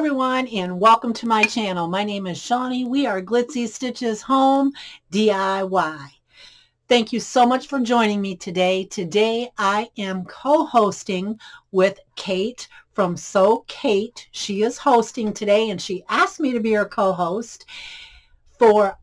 everyone, and welcome to my channel. My name is Shawnee. We are Glitzy Stitches Home DIY. Thank you so much for joining me today. Today I am co-hosting with Kate from So Kate. She is hosting today and she asked me to be her co-host for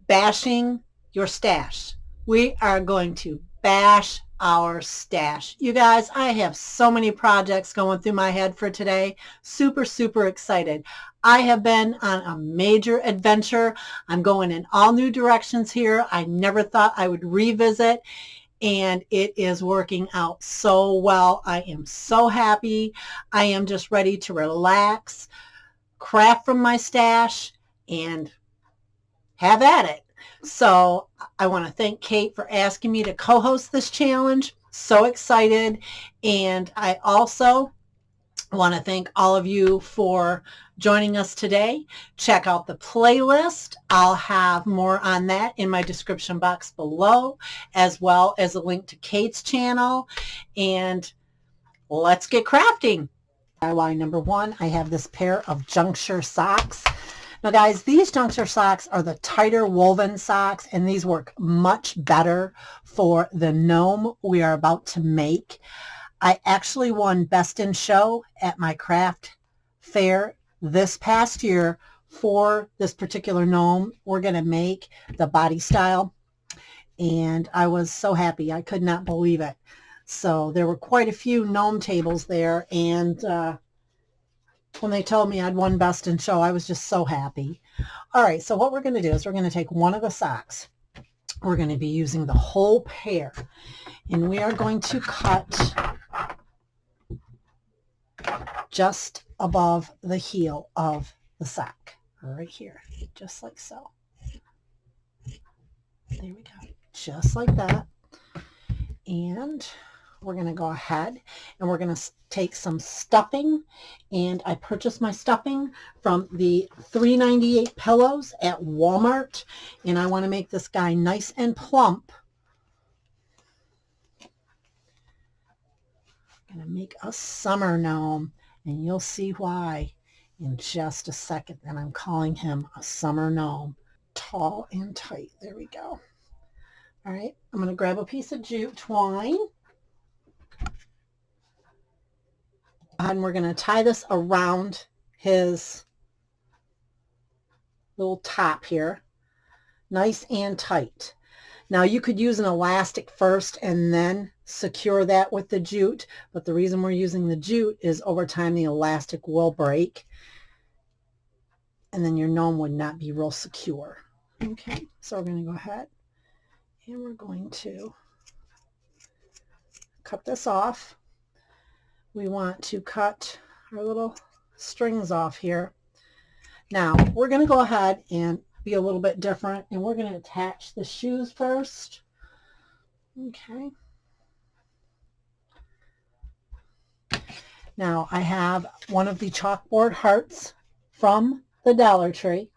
bashing your stash. We are going to bash our stash. You guys, I have so many projects going through my head for today. Super excited. I have been on a major adventure. I'm going in all new directions here. I never thought I would revisit, and it is working out so well. I am so happy. I am just ready to relax, craft from my stash, and have at it. So I want to thank Kate for asking me to co-host this challenge. So excited. And I also want to thank all of you for joining us today. Check out the playlist. I'll have more on that in my description box below, as well as a link to Kate's channel. And let's get crafting. DIY number one, I have this pair of juncture socks. Now guys, these juncture socks are the tighter woven socks, and these work much better for the gnome we are about to make. I actually won Best in Show at my craft fair this past year for this particular gnome. We're going to make the body style, and I was so happy. I could not believe it. So there were quite a few gnome tables there, and when they told me I'd won Best in Show, I was just so happy. All right, so what we're going to do is we're going to take one of the socks. We're going to be using the whole pair, and we are going to cut just above the heel of the sock, right here, just like so. There we go, just like that. And we're going to go ahead and we're going to take some stuffing, and I purchased my stuffing from the $3.98 pillows at Walmart, and I want to make this guy nice and plump. I'm going to make a summer gnome, and you'll see why in just a second. And I'm calling him a summer gnome. Tall and tight. There we go. All right, I'm going to grab a piece of jute twine, and we're going to tie this around his little top here, nice and tight. Now you could use an elastic first and then secure that with the jute, but the reason we're using the jute is over time the elastic will break, and then your gnome would not be real secure. Okay, so we're going to go ahead and we're going to cut this off. We want to cut our little strings off here. Now we're going to go ahead and be a little bit different, and we're going to attach the shoes first. Okay. Now I have one of the chalkboard hearts from the Dollar Tree.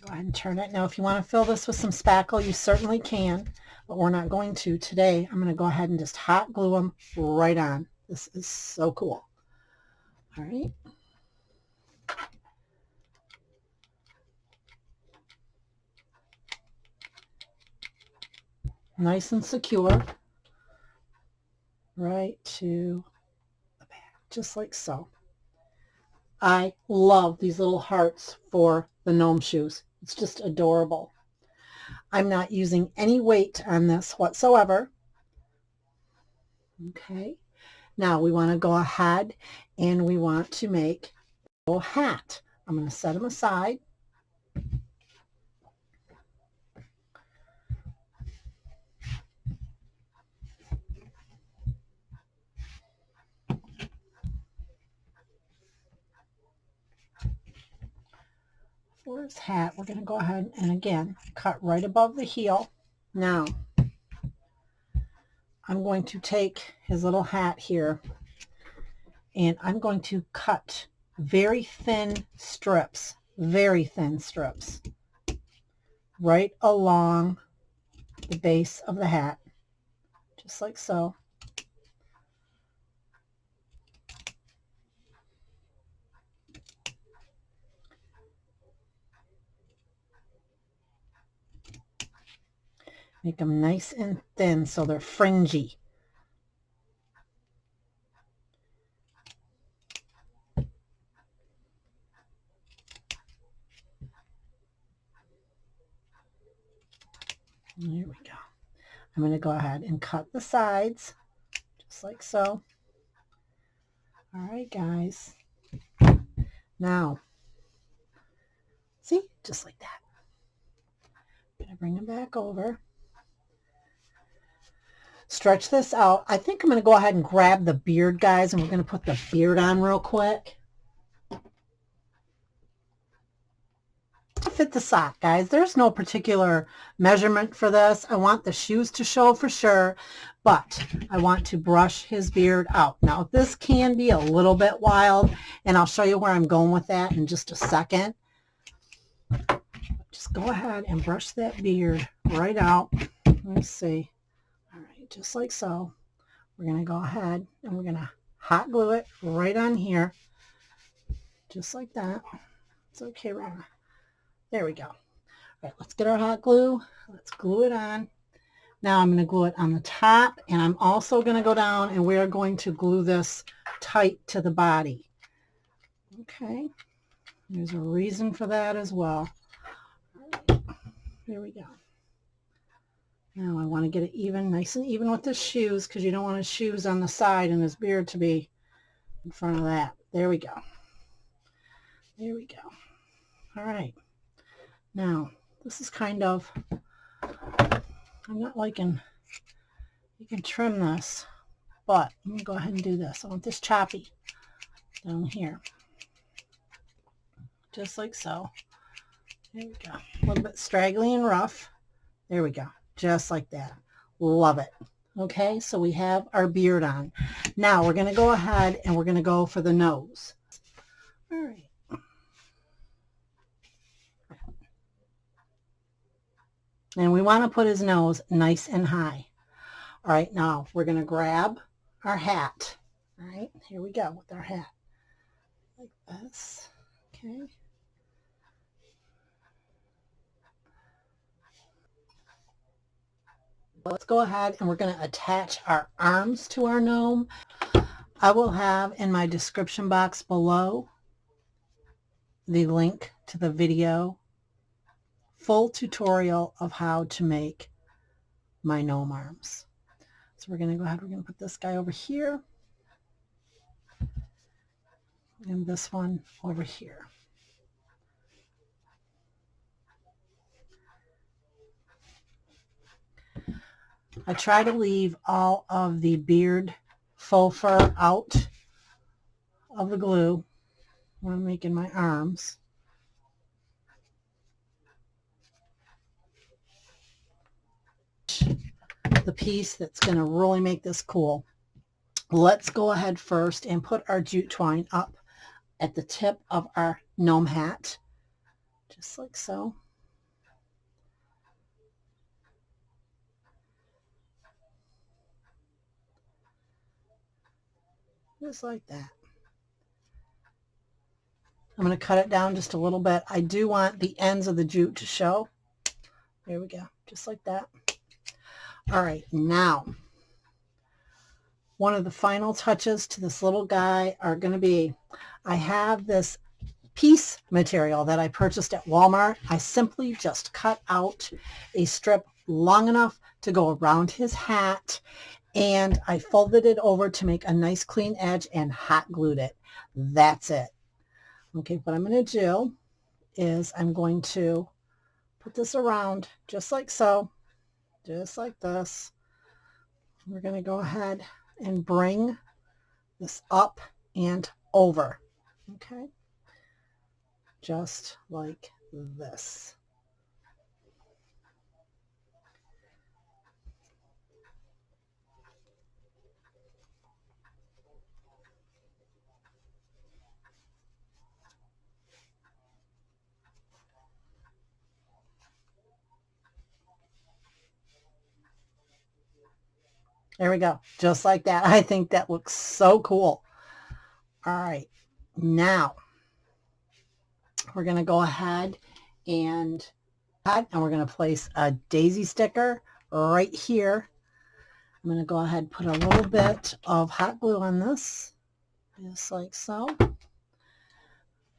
Go ahead and turn it. Now if you want to fill this with some spackle, you certainly can, but we're not going to today. I'm going to go ahead and just hot glue them right on. This is so cool. All right. Nice and secure right to the back, just like so. I love these little hearts for the gnome shoes. It's just adorable. I'm not using any weight on this whatsoever. Okay. Now we want to go ahead and we want to make a little hat. I'm going to set them aside. For his hat, we're going to go ahead and again cut right above the heel. Now I'm going to take his little hat here, and I'm going to cut very thin strips right along the base of the hat, just like so. Make them nice and thin so they're fringy. There we go. I'm going to go ahead and cut the sides just like so. All right, guys. Now, see, just like that. I'm going to bring them back over. Stretch this out. I think I'm going to go ahead and grab the beard, guys, and we're going to put the beard on real quick. To fit the sock, guys. There's no particular measurement for this. I want the shoes to show for sure, but I want to brush his beard out. Now, this can be a little bit wild, and I'll show you where I'm going with that in just a second. Just go ahead and brush that beard right out. Let's see. All right, just like so. We're going to go ahead and we're going to hot glue it right on here. Just like that. It's okay. There we go. All right, let's get our hot glue. Let's glue it on. Now I'm going to glue it on the top, and I'm also going to go down and we are going to glue this tight to the body. Okay. There's a reason for that as well. All right. Here we go. Now I want to get it even, nice and even with the shoes, because you don't want his shoes on the side and his beard to be in front of that. There we go. There we go. All right. Now, this is kind of, I'm not liking, you can trim this, but I'm going to go ahead and do this. I want this choppy down here. Just like so. There we go. A little bit straggly and rough. There we go. Just like that. Love it. Okay, so we have our beard on. Now we're going to go ahead and we're going to go for the nose. All right. And we want to put his nose nice and high. All right, now we're going to grab our hat. All right, here we go with our hat. Like this. Okay. Let's go ahead and we're going to attach our arms to our gnome. I will have in my description box below the link to the video, full tutorial of how to make my gnome arms. So we're going to go ahead, we're going to put this guy over here and this one over here. I try to leave all of the beard faux fur out of the glue when I'm making my arms. The piece that's going to really make this cool. Let's go ahead first and put our jute twine up at the tip of our gnome hat, just like so. Just like that. I'm going to cut it down just a little bit. I do want the ends of the jute to show. There we go, just like that. All right, now one of the final touches to this little guy are going to be, I have this piece material that I purchased at Walmart. I simply just cut out a strip long enough to go around his hat, and I folded it over to make a nice clean edge and hot glued it. That's it. Okay, what I'm going to do is I'm going to put this around just like so, just like this. We're going to go ahead and bring this up and over. Okay, just like this. There we go. Just like that. I think that looks so cool. All right. Now we're going to go ahead and we're going to place a daisy sticker right here. I'm going to go ahead and put a little bit of hot glue on this, just like so,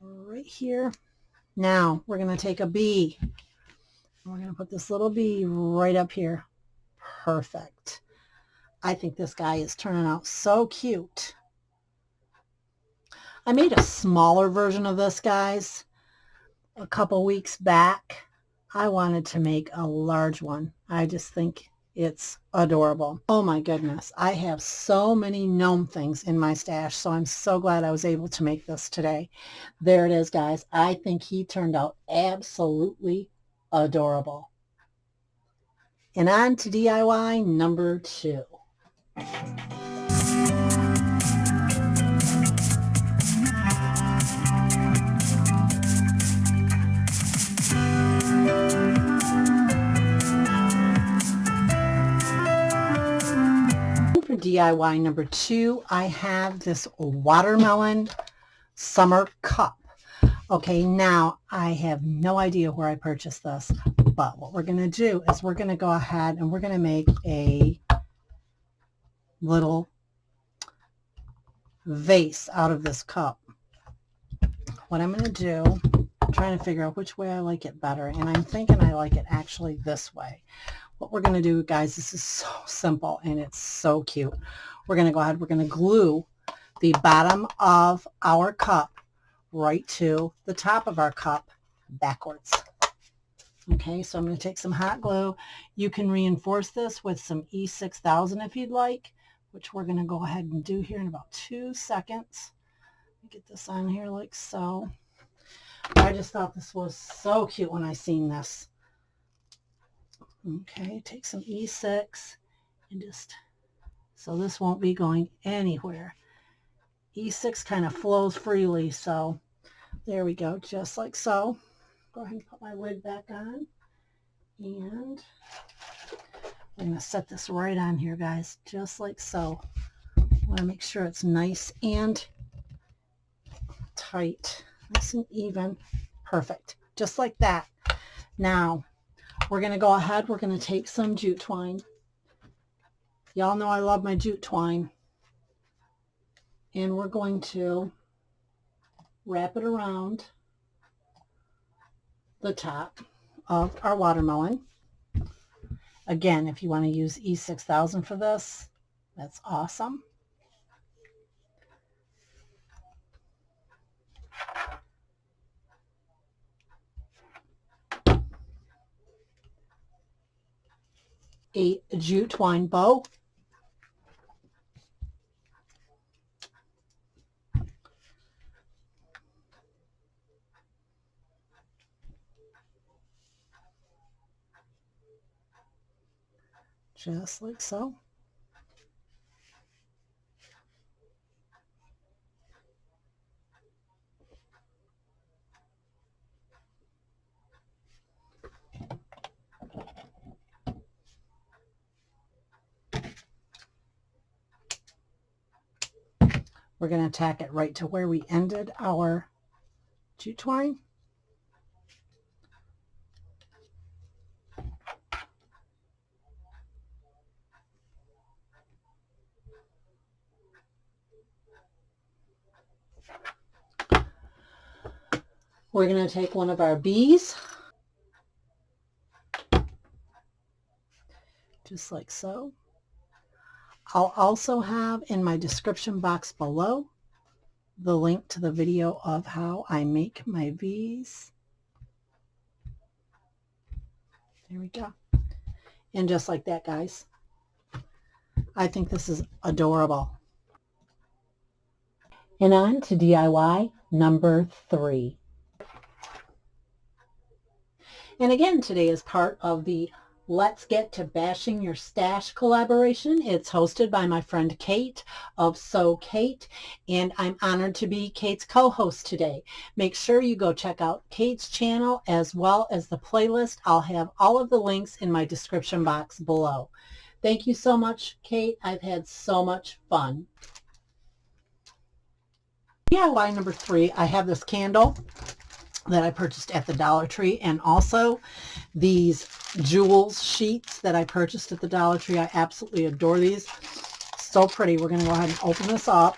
right here. Now we're going to take a bee. We're going to put this little bee right up here. Perfect. I think this guy is turning out so cute. I made a smaller version of this, guys, a couple weeks back. I wanted to make a large one. I just think it's adorable. Oh my goodness. I have so many gnome things in my stash, so I'm so glad I was able to make this today. There it is, guys. I think he turned out absolutely adorable. And on to DIY number 2. For DIY number 2, I have this watermelon summer cup. Okay, now I have no idea where I purchased this, but what we're going to do is we're going to go ahead and we're going to make a little vase out of this cup. What I'm going to do, I'm trying to figure out which way I like it better, and I'm thinking I like it actually this way. What we're going to do, guys, this is so simple and it's so cute. We're going to go ahead, we're going to glue the bottom of our cup right to the top of our cup backwards. Okay, so I'm going to take some hot glue. You can reinforce this with some E6000 if you'd like, which we're going to go ahead and do here in about 2 seconds. Get this on here like so. I just thought this was so cute when I seen this. Okay, take some E6 and just, so this won't be going anywhere. E6 kind of flows freely, so there we go, just like so. Go ahead and put my lid back on, and I'm going to set this right on here, guys, just like so. I want to make sure it's nice and tight, nice and even. Perfect, just like that. Now we're going to go ahead, we're going to take some jute twine. Y'all know I love my jute twine. And we're going to wrap it around the top of our watermelon. Again, if you want to use E6000 for this, that's awesome. A jute twine bow. Just like so. We're going to tack it right to where we ended our jute twine. We're going to take one of our bees, just like so. I'll also have in my description box below the link to the video of how I make my V's. There we go. And just like that, guys. I think this is adorable. And on to DIY number 3. And again, today is part of the Let's Get to Bashing Your Stash collaboration. It's hosted by my friend Kate of So Kate, and I'm honored to be Kate's co-host today. Make sure you go check out Kate's channel as well as the playlist. I'll have all of the links in my description box below. Thank you so much, Kate. I've had so much fun. DIY number 3, I have this candle that I purchased at the Dollar Tree, and also these jewels sheets that I purchased at the Dollar Tree. I absolutely adore these. So pretty. We're going to go ahead and open this up.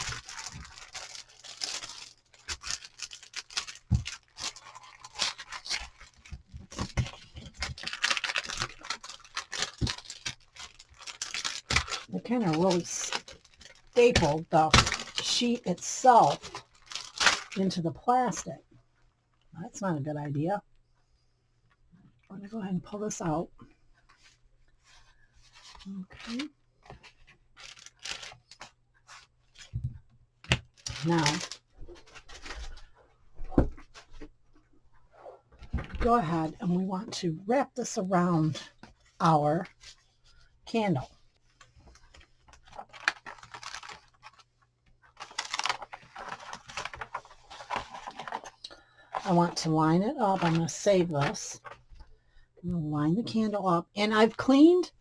They kind of really stapled the sheet itself into the plastic. That's not a good idea. I'm going to go ahead and pull this out. Okay. Now, go ahead and we want to wrap this around our candle. I want to line it up. I'm going to save this. I'm going to line the candle up. And I've cleaned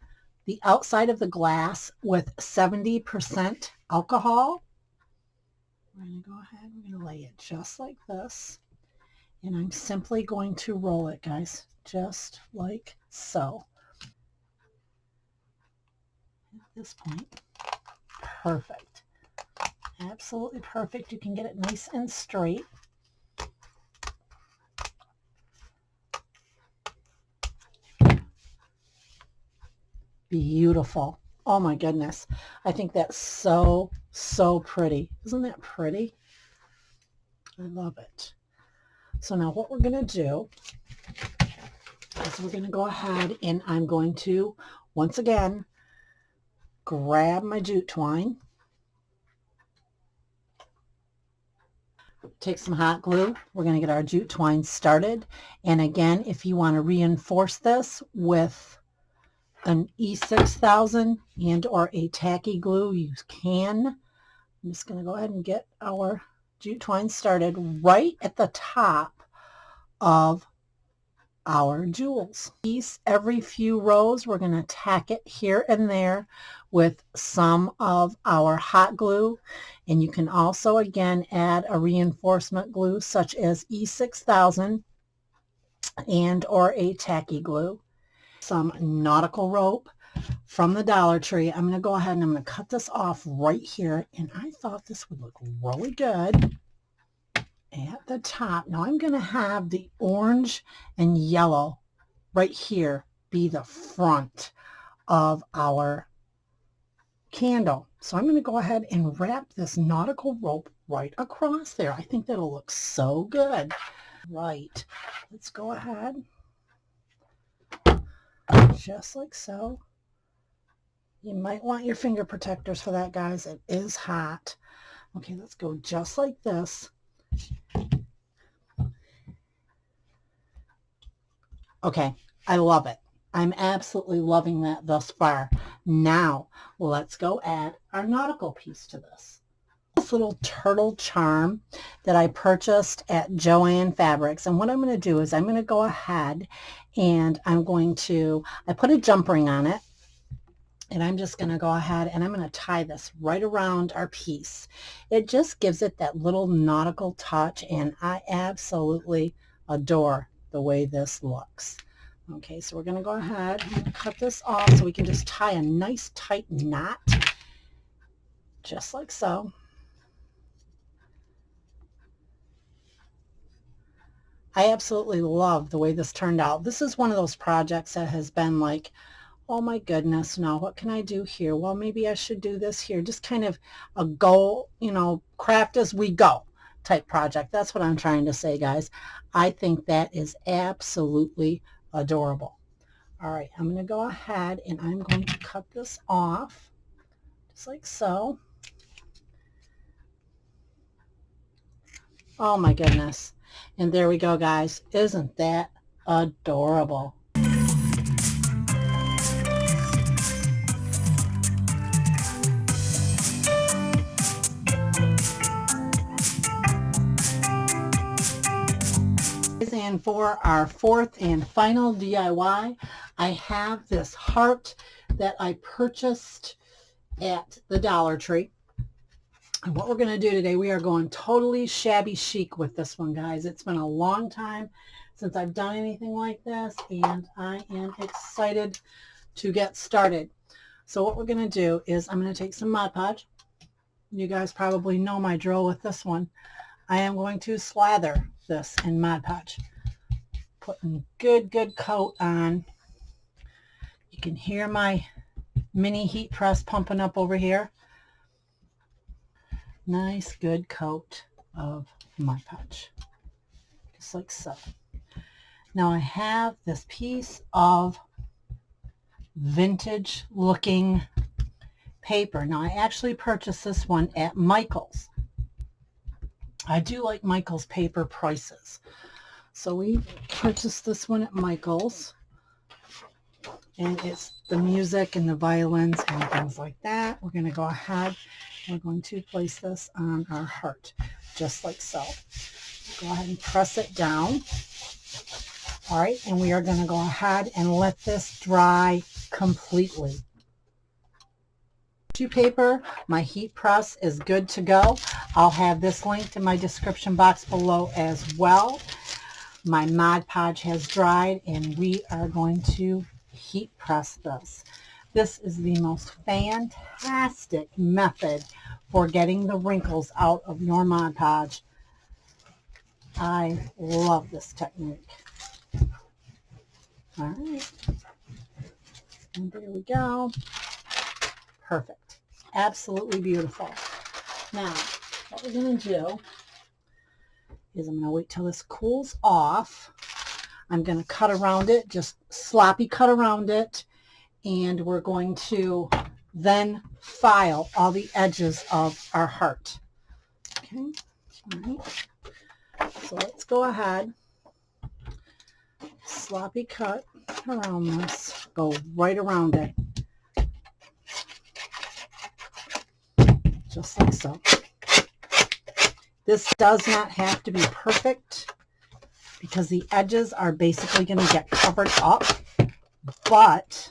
the outside of the glass with 70% alcohol. We're going to go ahead. We're going to lay it just like this. And I'm simply going to roll it, guys, just like so. At this point, perfect. Absolutely perfect. You can get it nice and straight. Beautiful. Oh my goodness. I think that's so, so pretty. Isn't that pretty? I love it. So now what we're going to do is we're going to go ahead and I'm going to, once again, grab my jute twine, take some hot glue. We're going to get our jute twine started. And again, if you want to reinforce this with an E6000 and or a tacky glue, you can. I'm just going to go ahead and get our jute twine started right at the top of our jewels. Every few rows, we're going to tack it here and there with some of our hot glue. And you can also, again, add a reinforcement glue such as E6000 and or a tacky glue. Some nautical rope from the Dollar Tree. I'm going to go ahead and I'm going to cut this off right here. And I thought this would look really good at the top. Now I'm going to have the orange and yellow right here be the front of our candle. So I'm going to go ahead and wrap this nautical rope right across there. I think that'll look so good. Right. Let's go ahead. Just like so. You might want your finger protectors for that, guys. It is hot. Okay, let's go just like this. Okay, I love it. I'm absolutely loving that thus far. Now, let's go add our nautical piece to this. This little turtle charm that I purchased at Joann Fabrics. And what I'm going to do is I'm going to go ahead and I put a jump ring on it. And I'm just going to go ahead and I'm going to tie this right around our piece. It just gives it that little nautical touch, and I absolutely adore the way this looks. Okay, so we're going to go ahead and cut this off so we can just tie a nice tight knot, just like so. I absolutely love the way this turned out. This is one of those projects that has been like, oh my goodness, now what can I do here? Well, maybe I should do this here. Just kind of a go, craft as we go type project. That's what I'm trying to say, guys. I think that is absolutely adorable. All right, I'm going to go ahead and I'm going to cut this off just like so. Oh my goodness. And there we go, guys. Isn't that adorable? And for our fourth and final DIY, I have this heart that I purchased at the Dollar Tree. And what we're going to do today, we are going totally shabby chic with this one, guys. It's been a long time since I've done anything like this, and I am excited to get started. So what we're going to do is I'm going to take some Mod Podge. You guys probably know my drill with this one. I am going to slather this in Mod Podge. Putting good coat on. You can hear my mini heat press pumping up over here. Nice good coat of Mod Podge, just like so. Now I have this piece of vintage looking paper. Now I actually purchased this one at Michael's. I do like Michael's paper prices. So we purchased this one at Michael's. And it's the music and the violins and things like that. We're going to go ahead and we're going to place this on our heart, just like so. Go ahead and press it down. All right, and we are going to go ahead and let this dry completely. Tissue paper, my heat press is good to go. I'll have this linked in my description box below as well. My Mod Podge has dried, and we are going to heat press this. This is the most fantastic method for getting the wrinkles out of your Mod Podge. I love this technique. All right, and there we go. Perfect. Absolutely beautiful. Now what we're going to do is I'm going to wait till this cools off. I'm going to cut around it, just sloppy cut around it, and we're going to then file all the edges of our heart. Okay, all right. So let's go ahead, sloppy cut around this, go right around it, just like so. This does not have to be perfect, because the edges are basically going to get covered up, but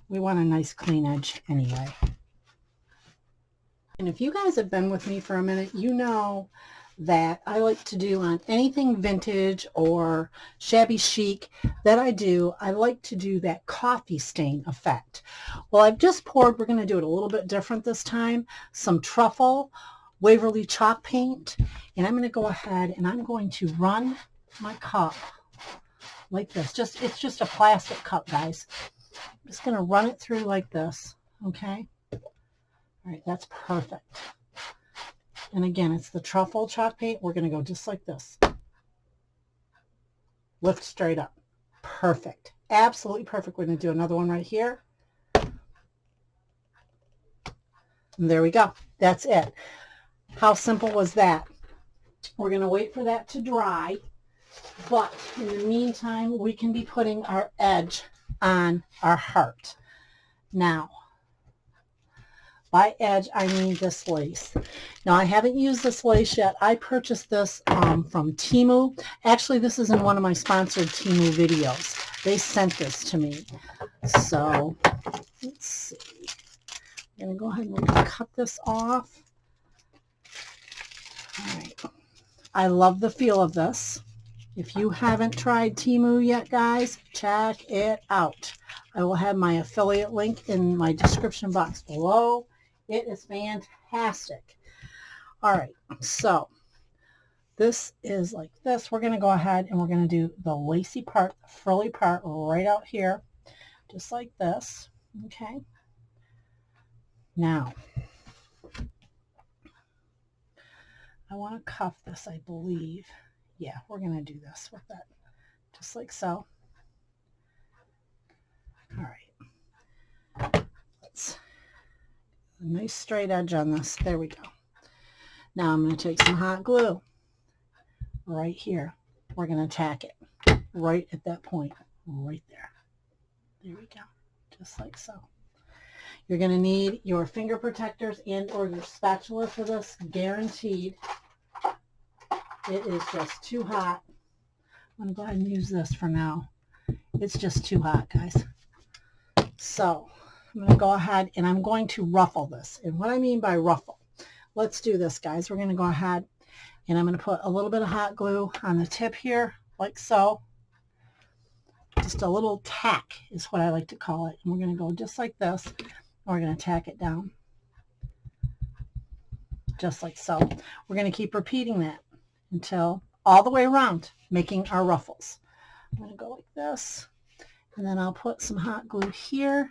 we want a nice clean edge anyway. And if you guys have been with me for a minute, you know that I like to do on anything vintage or shabby chic that I do, I like to do that coffee stain effect. Well, I've just poured, we're going to do it a little bit different this time, some truffle Waverly chalk paint, and I'm going to go ahead and I'm going to run my cup like this. It's just a plastic cup, guys. I'm just going to run it through like this. Okay. All right, that's perfect. And again, it's the truffle chalk paint. We're going to go just like this. Lift straight up. Perfect. Absolutely perfect. We're going to do another one right here. And there we go. That's it. How simple was that? We're going to wait for that to dry, but in the meantime, we can be putting our edge on our heart. Now, by edge, I mean this lace. Now, I haven't used this lace yet. I purchased this from Temu. Actually, this is in one of my sponsored Temu videos. They sent this to me. So, let's see. I'm going to go ahead and cut this off. All right. I love the feel of this. If you haven't tried Temu yet, guys, check it out. I will have my affiliate link in my description box below. It is fantastic. All right, so this is like this. We're going to go ahead and we're going to do the lacy part, the frilly part right out here, just like this. Okay. Now, I want to cuff this, I believe. Yeah, we're going to do this with that, just like so. All right. Let's a nice straight edge on this. There we go. Now I'm going to take some hot glue right here. We're going to tack it right at that point, right there. There we go, just like so. You're going to need your finger protectors and or your spatula for this, guaranteed. It is just too hot. I'm going to go ahead and use this for now. It's just too hot, guys. So I'm going to go ahead and I'm going to ruffle this. And what I mean by ruffle, let's do this, guys. We're going to go ahead and I'm going to put a little bit of hot glue on the tip here, like so. Just a little tack is what I like to call it. And we're going to go just like this. And we're going to tack it down, just like so. We're going to keep repeating that until all the way around, making our ruffles. I'm going to go like this. And then I'll put some hot glue here.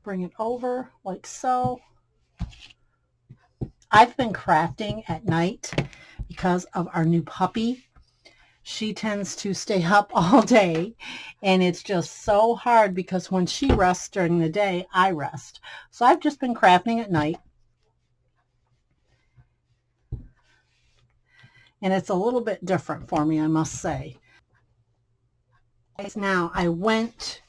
Bring it over like so. I've been crafting at night because of our new puppy. She tends to stay up all day, and it's just so hard because when she rests during the day, I rest. So I've just been crafting at night. And it's a little bit different for me, I must say. Now, I went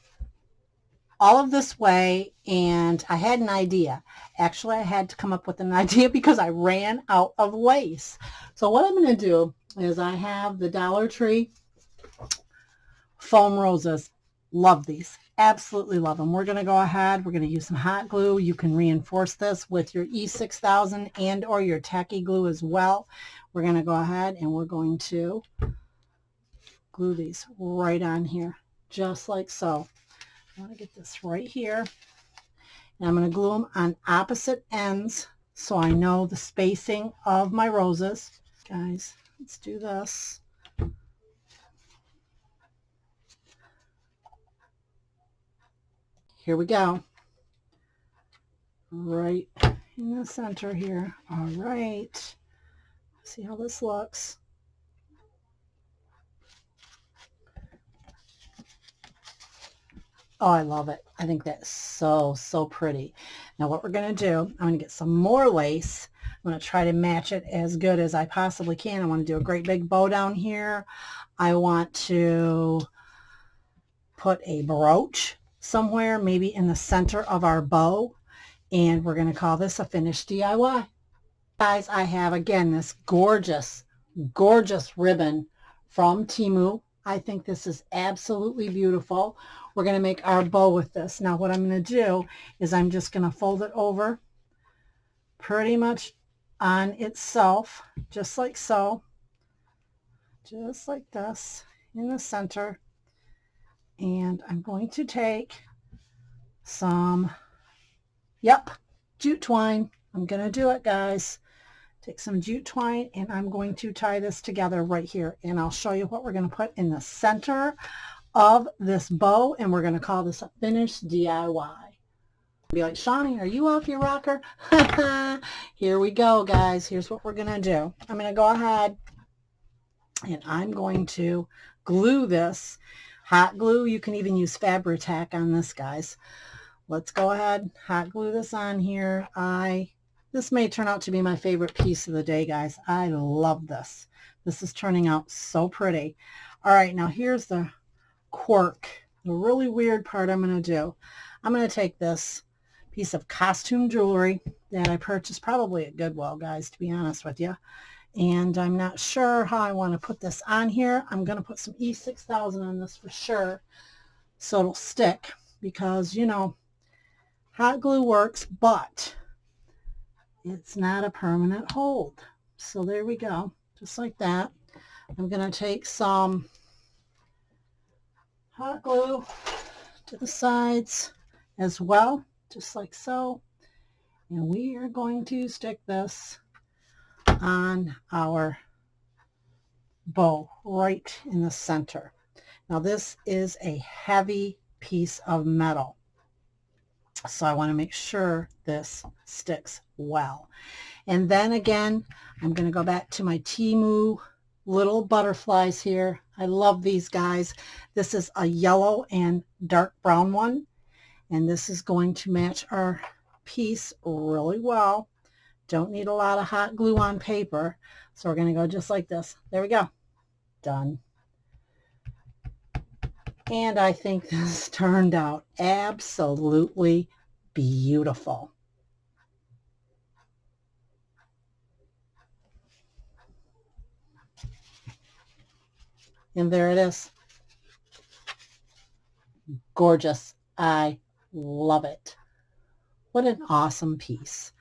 all of this way and I had an idea. Actually, I had to come up with an idea because I ran out of lace. So what I'm going to do is I have the Dollar Tree foam roses. Love these. Absolutely love them. We're going to go ahead. We're going to use some hot glue. You can reinforce this with your E6000 and or your tacky glue as well. We're going to go ahead and we're going to glue these right on here, just like so. I want to get this right here. And I'm going to glue them on opposite ends so I know the spacing of my roses. Guys, let's do this. Here we go. Right in the center here. All right. See how this looks. Oh, I love it. I think that's so, so pretty. Now what we're going to do, I'm going to get some more lace. I'm going to try to match it as good as I possibly can. I want to do a great big bow down here. I want to put a brooch somewhere, maybe in the center of our bow. And we're going to call this a finished DIY. Guys, I have, again, this gorgeous, gorgeous ribbon from Temu. I think this is absolutely beautiful. We're going to make our bow with this. Now what I'm going to do is I'm just going to fold it over pretty much on itself, just like so, just like this in the center. And I'm going to take some, jute twine. I'm going to do it, guys. Take some jute twine and I'm going to tie this together right here. And I'll show you what we're going to put in the center of this bow. And we're going to call this a finished DIY. Be like, Shawnee, are you off your rocker? Here we go, guys. Here's what we're going to do. I'm going to go ahead and I'm going to glue this. Hot glue. You can even use Fabri-Tac on this, guys. Let's go ahead, hot glue this on here. This may turn out to be my favorite piece of the day, guys. I love this. This is turning out so pretty. All right, now here's the quirk, the really weird part I'm going to do. I'm going to take this piece of costume jewelry that I purchased probably at Goodwill, guys, to be honest with you. And I'm not sure how I want to put this on here. I'm going to put some E6000 on this for sure so it'll stick because, you know, hot glue works, but it's not a permanent hold. So there we go, just like that. I'm going to take some hot glue to the sides as well, just like so. And we are going to stick this on our bow right in the center. Now this is a heavy piece of metal. So I want to make sure this sticks well. And then again, I'm going to go back to my Temu little butterflies here. I love these guys. This is a yellow and dark brown one. And this is going to match our piece really well. Don't need a lot of hot glue on paper. So we're going to go just like this. There we go. Done. And I think this turned out absolutely beautiful. And there it is. gorgeous. I love it. What an awesome piece.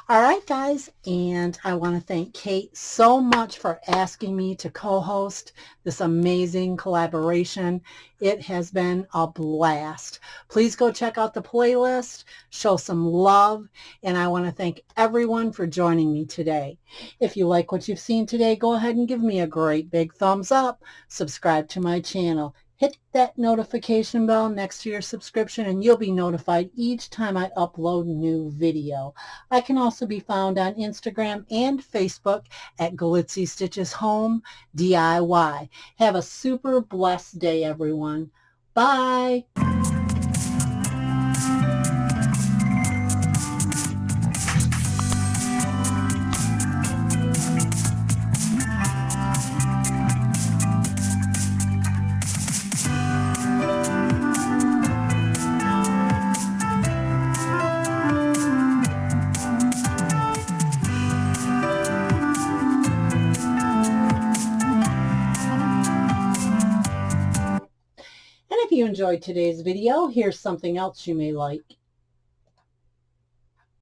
All right, guys, and I want to thank Kate so much for asking me to co-host this amazing collaboration. It has been a blast. Please go check out the playlist, show some love, and I want to thank everyone for joining me today. If you like what you've seen today, go ahead and give me a great big thumbs up. Subscribe to my channel. Hit that notification bell next to your subscription and you'll be notified each time I upload new video. I can also be found on Instagram and Facebook at Glitzy Stitches Home DIY. Have a super blessed day, everyone. Bye. And if you enjoyed today's video, here's something else you may like.